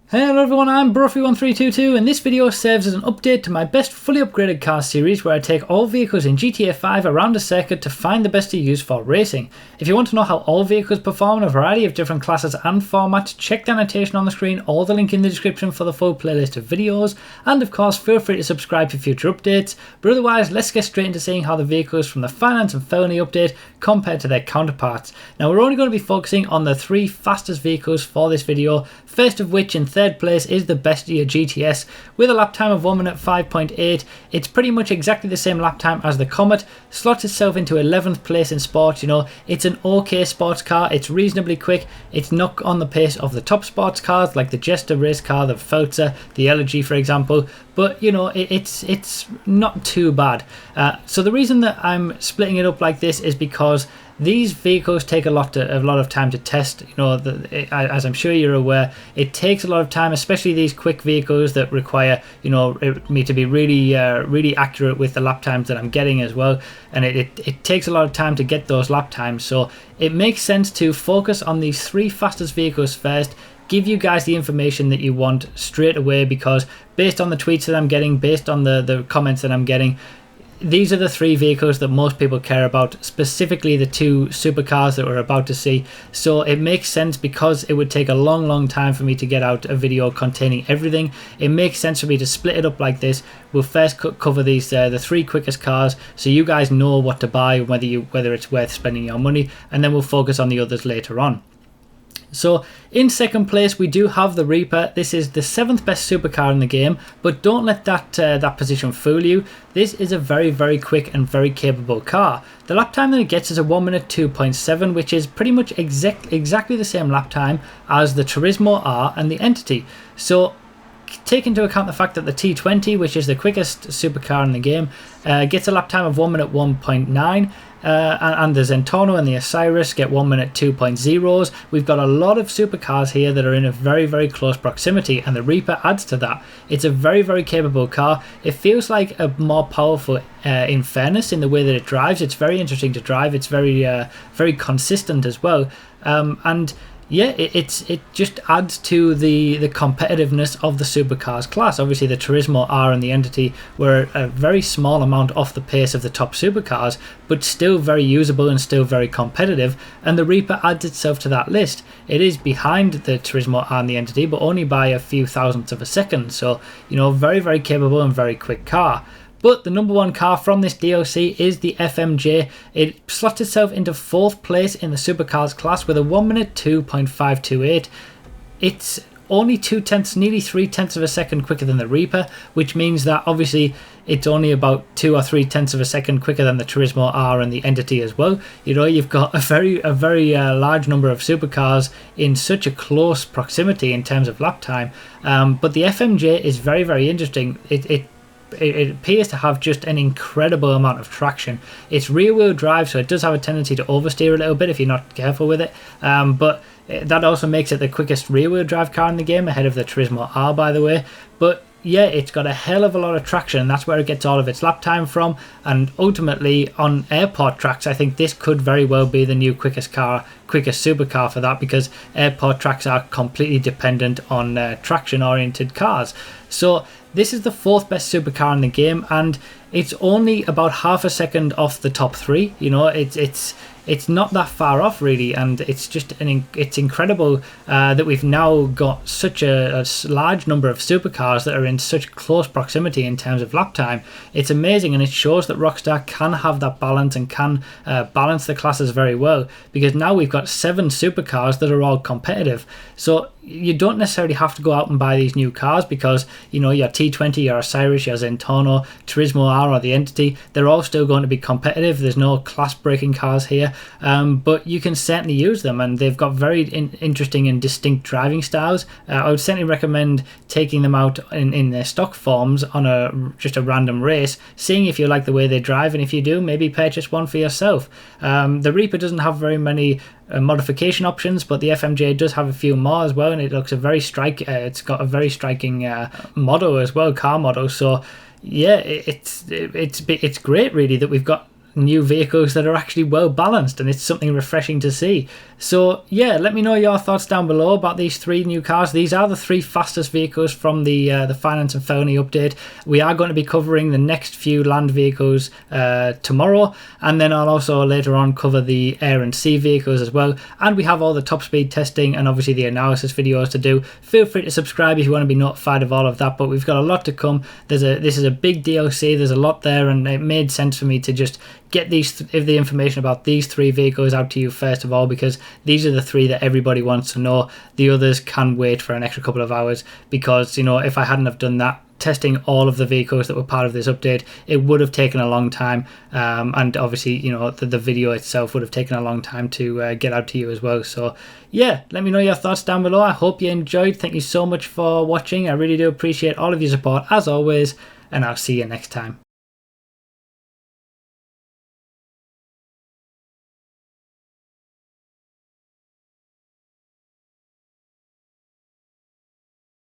Hello everyone, I'm Broffy1322 and this video serves as an update to my best fully upgraded car series where I take all vehicles in GTA 5 around a circuit to find the best to use for racing. If you want to know how all vehicles perform in a variety of different classes and formats, check the annotation on the screen or the link in the description for the full playlist of videos, and of course feel free to subscribe for future updates. But otherwise, let's get straight into seeing how the vehicles from the Finance and Felony update compare to their counterparts. Now we're only going to be focusing on the three fastest vehicles for this video, first of which in third place is the Bestia GTS with a lap time of 1 minute 5.8. It's pretty much exactly the same lap time as the Comet, slots itself into 11th place in sport. You know, it's an okay sports car, it's reasonably quick, it's not on the pace of the top sports cars like the Jester race car, the Feltzer, the Elegy for example, but you know, it's not too bad. So the reason that I'm splitting it up like this is because these vehicles take a lot of time to test. You know, as I'm sure you're aware, it takes a lot of time, especially these quick vehicles that require, you know, me to be really accurate with the lap times that I'm getting as well. And it takes a lot of time to get those lap times. So it makes sense to focus on these three fastest vehicles first, give you guys the information that you want straight away, because based on the tweets that I'm getting, based on the comments that I'm getting, these are the three vehicles that most people care about, specifically the two supercars that we're about to see. So it makes sense, because it would take a long time for me to get out a video containing everything. It makes sense for me to split it up like this. We'll first cover these the three quickest cars, so you guys know what to buy, whether it's worth spending your money, and then we'll focus on the others later on. So in second place we do have the Reaper. This is the 7th best supercar in the game, but don't let that position fool you. This is a very quick and very capable car. The lap time that it gets is a 1 minute 2.7, which is pretty much exactly the same lap time as the Turismo R and the Entity. So take into account the fact that the T20, which is the quickest supercar in the game, gets a lap time of 1 minute 1.9, and the Zentorno and the Osiris get 1 minute 2.0s. We've got a lot of supercars here that are in a very close proximity, and the Reaper adds to that. It's a very capable car. It feels like a more powerful in fairness in the way that it drives. It's very interesting to drive. It's very consistent as well, and yeah, it just adds to the competitiveness of the supercars class. Obviously the Turismo R and the Entity were a very small amount off the pace of the top supercars, but still very usable and still very competitive, and the Reaper adds itself to that list. It is behind the Turismo R and the Entity, but only by a few thousandths of a second, so you know, very capable and very quick car. But the number one car from this DLC is the FMJ. It slots itself into 4th place in the supercars class with a 1 minute 2.528. It's only 0.2, nearly 0.3 of a second quicker than the Reaper, which means that obviously it's only about 2 or 0.3 of a second quicker than the Turismo R and the Entity as well. You know, you've got a very large number of supercars in such a close proximity in terms of lap time. But the FMJ is very interesting. It appears to have just an incredible amount of traction. It's rear wheel drive, so it does have a tendency to oversteer a little bit if you're not careful with it, but that also makes it the quickest rear wheel drive car in the game, ahead of the Turismo R by the way. But yeah, it's got a hell of a lot of traction, and that's where it gets all of its lap time from. And ultimately on airport tracks, I think this could very well be the new quickest supercar for that, because airport tracks are completely dependent on traction oriented cars. So this is the 4th best supercar in the game, and it's only about half a second off the top 3. You know, it's not that far off really, and it's just it's incredible that we've now got such a large number of supercars that are in such close proximity in terms of lap time. It's amazing, and it shows that Rockstar can have that balance and can balance the classes very well, because now we've got 7 supercars that are all competitive. So you don't necessarily have to go out and buy these new cars, because you know, your T20, your Osiris, your Zentorno, Turismo R or the Entity, they're all still going to be competitive. There's no class breaking cars here, but you can certainly use them, and they've got very interesting and distinct driving styles. I would certainly recommend taking them out in their stock forms on just a random race, seeing if you like the way they drive, and if you do, maybe purchase one for yourself. The Reaper doesn't have very many modification options, but the FMJ does have a few more as well, and it looks it's got a very striking model as well, car model. So yeah, it's great really that we've got new vehicles that are actually well balanced, and it's something refreshing to see. So yeah, let me know your thoughts down below about these 3 new cars. These are the 3 fastest vehicles from the Finance and Felony update. We are going to be covering the next few land vehicles tomorrow, and then I'll also later on cover the air and sea vehicles as well. And we have all the top speed testing and obviously the analysis videos to do. Feel free to subscribe if you want to be notified of all of that, but we've got a lot to come. This is a big DLC, there's a lot there, and it made sense for me to just get the information about these 3 vehicles out to you first of all, because these are the 3 that everybody wants to know. The others can wait for an extra couple of hours, because, you know, if I hadn't have done that, testing all of the vehicles that were part of this update, it would have taken a long time, and obviously, you know, the video itself would have taken a long time to get out to you as well. So yeah, let me know your thoughts down below. I hope you enjoyed. Thank you so much for watching. I really do appreciate all of your support as always, and I'll see you next time.